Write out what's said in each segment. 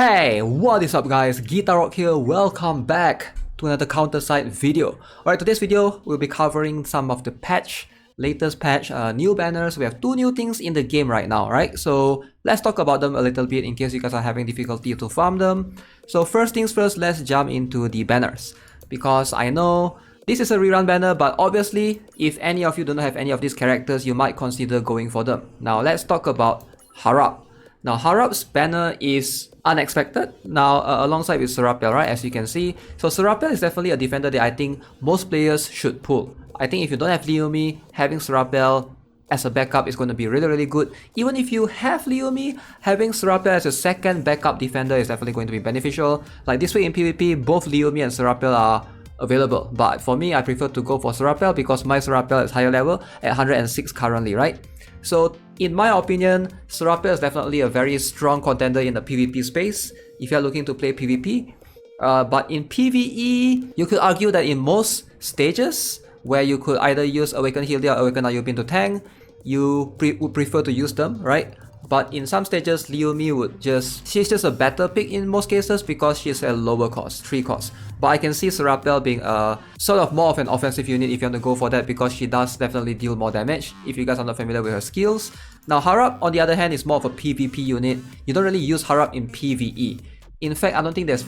Hey, what is up guys, GuitarRock here, welcome back to another counter-side video. Alright, today's video we'll be covering some of the latest patch, new banners. We have two new things in the game right now, right? So let's talk about them a little bit in case you guys are having difficulty to farm them. So first things first, let's jump into the banners. Because I know this is a rerun banner, but obviously if any of you do not have any of these characters, you might consider going for them. Now let's talk about Harap. Now Harap's banner is unexpected now alongside with Serapel, right, as you can see. So Serapel is definitely a defender that I think most players should pull. I think if you don't have Leomi, having Serapel as a backup is going to be really good. Even if you have Leomi, having Serapel as a second backup defender is definitely going to be beneficial. Like this way in PvP, both Leomi and Serapel are available, but for me I prefer to go for Serapel because my Serapel is higher level at 106 currently, right? So in my opinion, Serapel is definitely a very strong contender in the PvP space if you're looking to play PvP. But in PvE, you could argue that in most stages where you could either use Awakened Na Yubin or Awakened Na Yubin to tank, you would prefer to use them, right? But in some stages, Leomi she's just a better pick in most cases because she's a lower cost, 3 cost. But I can see Serapel being a sort of more of an offensive unit if you want to go for that because she does definitely deal more damage if you guys are not familiar with her skills. Now Harap on the other hand is more of a PvP unit. You don't really use Harap in PvE. In fact, I don't think there's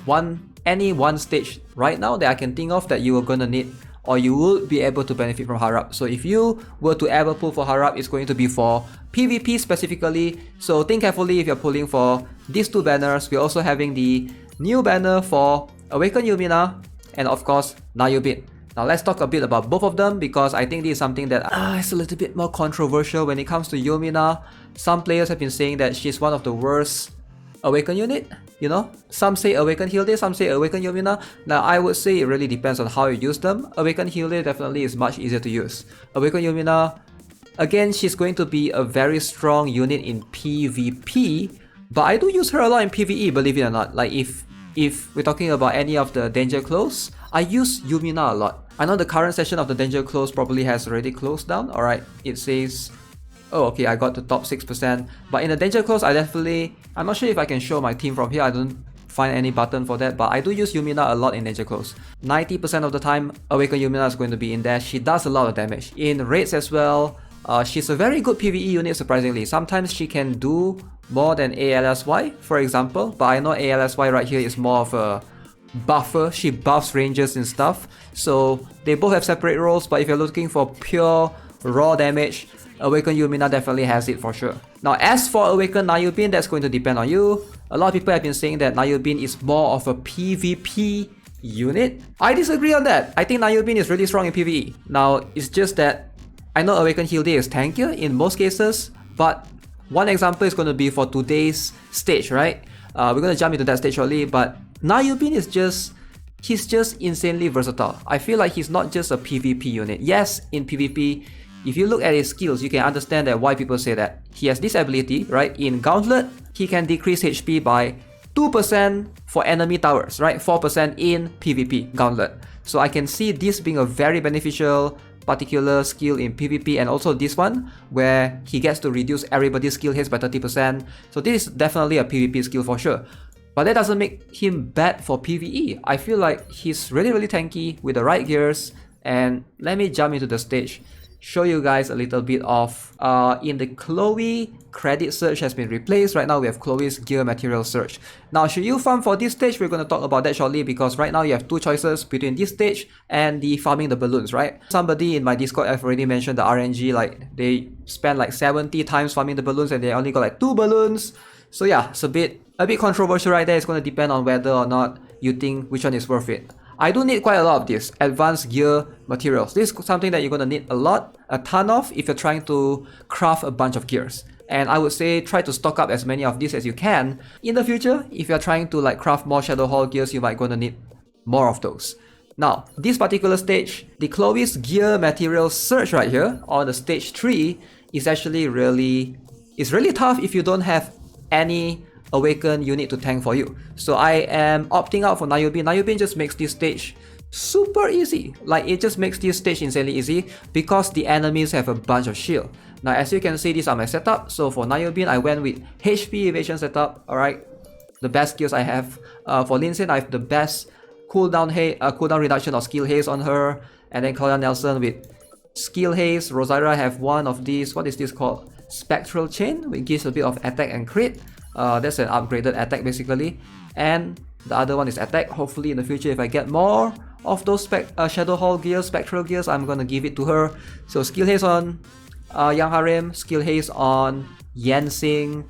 any one stage right now that I can think of that you are gonna need or you will be able to benefit from Harap. So if you were to ever pull for Harap, it's going to be for PvP specifically. So think carefully if you're pulling for these two banners. We're also having the new banner for Awakened Yumina and of course Na Yubin. Now let's talk a bit about both of them because I think this is something that is a little bit more controversial when it comes to Yumina. Some players have been saying that she's one of the worst Awakened unit. You know, some say Awakened Hilde, some say Awakened Yumina. Now I would say it really depends on how you use them. Awakened Hilde definitely is much easier to use. Awakened Yumina, again, she's going to be a very strong unit in PvP, but I do use her a lot in PvE, believe it or not. Like if we're talking about any of the danger close, I use Yumina a lot. I know the current session of the danger close probably has already closed down. Alright, it says, oh okay, I got the top 6%. But in the danger close, I'm not sure if I can show my team from here. I don't find any button for that, but I do use Yumina a lot in danger close. 90% of the time, Awakened Yumina is going to be in there. She does a lot of damage. In raids as well, she's a very good PvE unit surprisingly. Sometimes she can do more than ALSY, for example, but I know ALSY right here is more of a buffer. She buffs ranges and stuff. So they both have separate roles, but if you're looking for pure raw damage, Awakened Yumina definitely has it for sure. Now as for Awakened Na Yubin, that's going to depend on you. A lot of people have been saying that Na Yubin is more of a PvP unit. I disagree on that. I think Na Yubin is really strong in PvE. Now it's just that I know Awakened Hilde is tankier in most cases, but one example is going to be for today's stage, right? We're going to jump into that stage shortly, but Na Yubin is he's just insanely versatile. I feel like he's not just a PvP unit. Yes, in PvP, if you look at his skills, you can understand that why people say that. He has this ability, right? In Gauntlet, he can decrease HP by 2% for enemy towers, right? 4% in PvP Gauntlet. So I can see this being a very beneficial particular skill in PvP, and also this one where he gets to reduce everybody's skill hits by 30%. So this is definitely a PvP skill for sure. But that doesn't make him bad for PvE. I feel like he's really tanky with the right gears. And let me jump into the stage, show you guys a little bit of in the Chloe credit search has been replaced. Right now we have Chloe's gear material search. Now should you farm for this stage? We're going to talk about that shortly because right now you have two choices between this stage and the farming the balloons, right? Somebody in my Discord have already mentioned the RNG, like they spend like 70 times farming the balloons and they only got like 2 balloons. So yeah, it's a bit controversial right there. It's going to depend on whether or not you think which one is worth it. I do need quite a lot of this advanced gear materials. This is something that you're going to need a ton of if you're trying to craft a bunch of gears. And I would say try to stock up as many of these as you can. In the future, if you're trying to like craft more Shadow Hall gears, you might going to need more of those. Now, this particular stage, the Chloe's gear material search right here on the stage 3 is actually really tough if you don't have any Awakened unit to tank for you. So I am opting out for Na Yubin. Na Yubin just makes this stage super easy. Like it just makes this stage insanely easy because the enemies have a bunch of shield. Now as you can see, these are my setup. So for Na Yubin, I went with HP evasion setup. Alright, the best skills I have. For Lindsay, I have the best cooldown reduction of skill haze on her, and then Claudia Nelson with skill haze. Rosaria, I have one of these. What is this called? Spectral chain, which gives a bit of attack and crit. That's an upgraded attack basically, and the other one is attack. Hopefully in the future, if I get more of those Shadow Hall gears, Spectral gears, I'm gonna give it to her. So skill haze on Young Harem, skill haze on Yansing,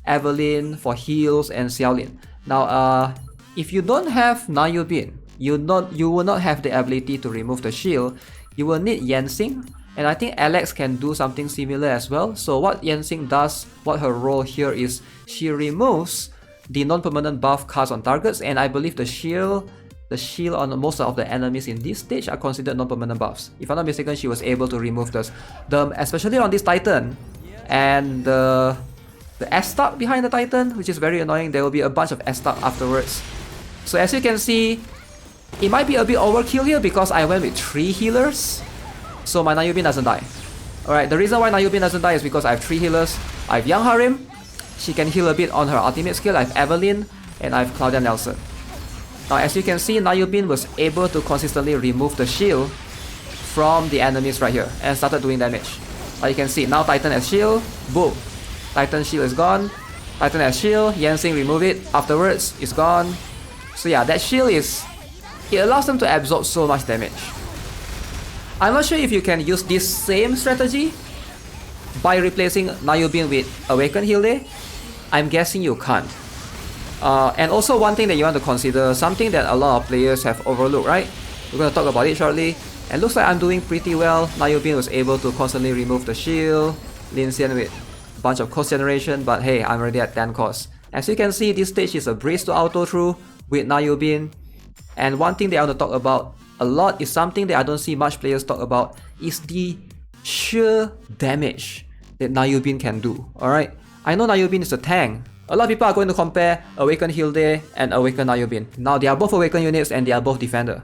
Evelyn for heals, and Xiaolin. Now, if you don't have Na Yubin, you will not have the ability to remove the shield. You will need Yansing, and I think Alex can do something similar as well. So what Yansing does, what her role here is, she removes the non-permanent buff cast on targets, and I believe the shield on most of the enemies in this stage are considered non-permanent buffs. If I'm not mistaken, she was able to remove them, especially on this Titan, and the S-Stuck behind the Titan, which is very annoying. There will be a bunch of S-Stuck afterwards. So as you can see, it might be a bit overkill here because I went with 3 healers, so my Na Yubin doesn't die. Alright, the reason why Na Yubin doesn't die is because I have 3 healers. I have Young Harem, she can heal a bit on her ultimate skill. I have Evelyn, and I have Claudia Nelson. Now as you can see, Na Yubin was able to consistently remove the shield from the enemies right here and started doing damage. Like you can see, now Titan has shield, boom. Titan shield is gone. Titan has shield, Yansing remove it, afterwards it's gone. So yeah, that shield it allows them to absorb so much damage. I'm not sure if you can use this same strategy by replacing Na Yubin with Awakened Hilde. I'm guessing you can't. And also one thing that you want to consider, something that a lot of players have overlooked, right? We're going to talk about it shortly. And looks like I'm doing pretty well. Na Yubin was able to constantly remove the shield. Lin Xian with a bunch of cost generation, but hey, I'm already at 10 cost. As you can see, this stage is a breeze to auto through with Na Yubin. And one thing that I want to talk about a lot is something that I don't see much players talk about, is the sheer damage that Na Yubin can do. Alright, I know Na Yubin is a tank. A lot of people are going to compare Awakened Hilde and Awakened Na Yubin. Now they are both Awakened units and they are both defender.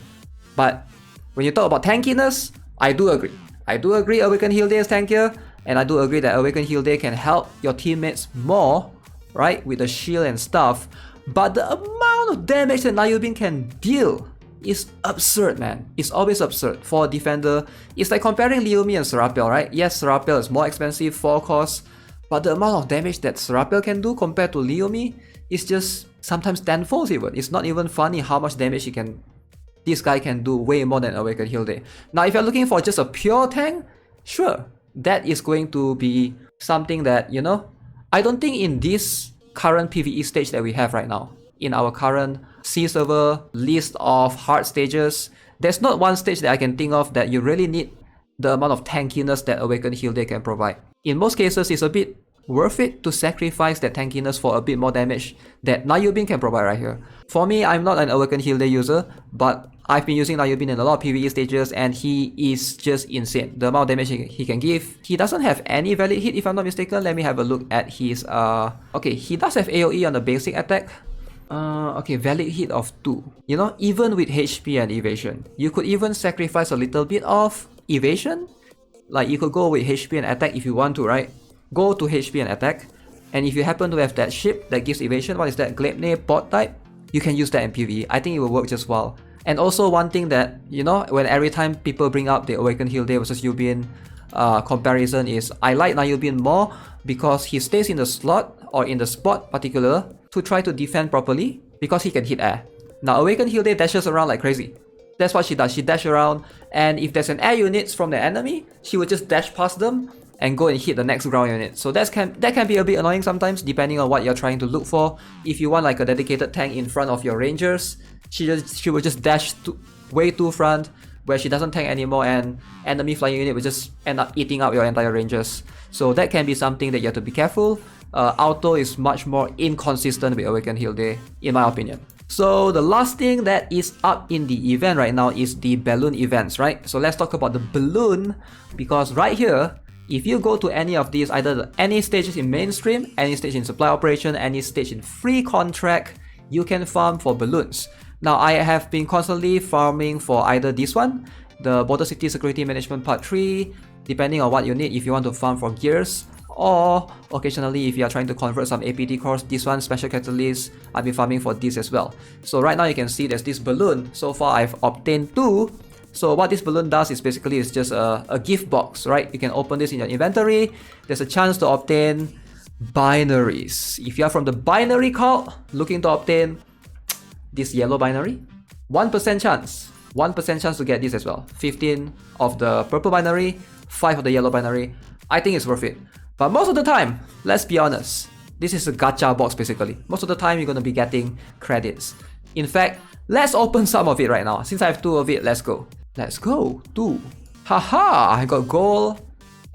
But when you talk about tankiness, I do agree. I do agree Awakened Hilde is tankier, and I do agree that Awakened Hilde can help your teammates more, right, with the shield and stuff. But the amount of damage that Na Yubin can deal is absurd, man. It's always absurd for a defender. It's like comparing Leomi and Serapel, right? Yes, Serapel is more expensive, 4 costs, but the amount of damage that Serapel can do compared to Leomi is just sometimes tenfold even. It's not even funny how much damage this guy can do, way more than Awakened Hilde. Now, if you're looking for just a pure tank, sure, that is going to be something that, you know, I don't think in this current PvE stage that we have right now, in our current C server list of hard stages, there's not one stage that I can think of that you really need the amount of tankiness that Awakened Hilde can provide. In most cases, it's a bit worth it to sacrifice that tankiness for a bit more damage that Na Yubin can provide right here. For me, I'm not an Awakened Hilde user, but I've been using Na Yubin in a lot of PvE stages and he is just insane. The amount of damage he can give. He doesn't have any valid hit if I'm not mistaken. Let me have a look at his okay, he does have AoE on the basic attack. Okay, valid hit of 2. You know, even with HP and evasion, you could even sacrifice a little bit of evasion. Like you could go with HP and attack if you want to, right? Go to HP and attack. And if you happen to have that ship that gives evasion, what is that? Gleipnir bot type? You can use that in PvE. I think it will work just well. And also one thing that, you know, when every time people bring up the Awakened Hilde versus Yubin comparison is, I like Na Yubin more because he stays in the slot or in the spot particular to try to defend properly because he can hit air. Now Awakened Hilde dashes around like crazy. That's what she does. She dashes around, and if there's an air unit from the enemy, she will just dash past them and go and hit the next ground unit. So that can be a bit annoying sometimes depending on what you're trying to look for. If you want like a dedicated tank in front of your rangers, she will just dash way too front where she doesn't tank anymore and enemy flying unit will just end up eating up your entire rangers. So that can be something that you have to be careful. Auto is much more inconsistent with Awakened Hilde in my opinion. So the last thing that is up in the event right now is the balloon events, right? So let's talk about the balloon, because right here, if you go to any of these, either any stages in mainstream, any stage in supply operation, any stage in free contract, you can farm for balloons. Now I have been constantly farming for either this one, the Border City Security Management Part 3, depending on what you need, if you want to farm for gears, or occasionally if you are trying to convert some APT cores, this one special catalyst, I've been farming for this as well. So right now you can see there's this balloon. So far I've obtained 2. So what this balloon does is basically it's just a gift box, right? You can open this in your inventory. There's a chance to obtain binaries. If you are from the binary cult looking to obtain this yellow binary, 1% chance. 1% chance to get this as well. 15 of the purple binary, 5 of the yellow binary. I think it's worth it. But most of the time, let's be honest, this is a gacha box basically. Most of the time you're going to be getting credits. In fact, let's open some of it right now. Since I have 2 of it, let's go. Let's go. 2. Haha, I got gold,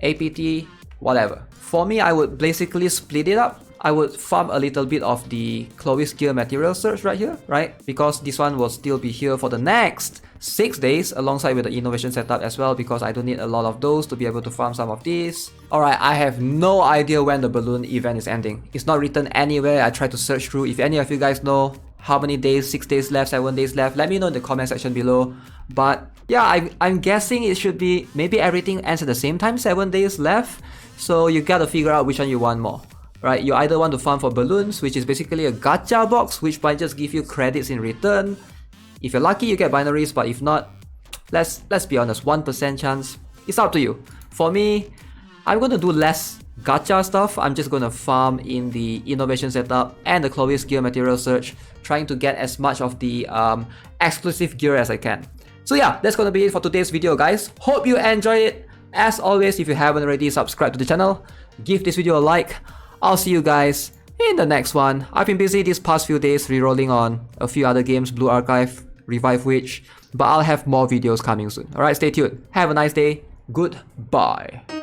APT, whatever. For me, I would basically split it up. I would farm a little bit of the Chloe's Gear material search right here, right? Because this one will still be here for the next 6 days alongside with the innovation setup as well, because I don't need a lot of those to be able to farm some of these. Alright, I have no idea when the balloon event is ending. It's not written anywhere. I tried to search through. If any of you guys know how many days, 6 days left, 7 days left, let me know in the comment section below. But yeah, I'm guessing it should be maybe everything ends at the same time, 7 days left. So you gotta figure out which one you want more. Right, you either want to farm for balloons, which is basically a gacha box, which might just give you credits in return. If you're lucky, you get binaries, but if not, let's be honest, 1% chance. It's up to you. For me, I'm gonna do less gacha stuff. I'm just gonna farm in the innovation setup and the Chloe's Gear material search, trying to get as much of the exclusive gear as I can. So yeah, that's gonna be it for today's video, guys. Hope you enjoyed it. As always, if you haven't already, subscribe to the channel, give this video a like. I'll see you guys in the next one. I've been busy these past few days rerolling on a few other games, Blue Archive, Revive Witch, but I'll have more videos coming soon. Alright, stay tuned. Have a nice day. Goodbye.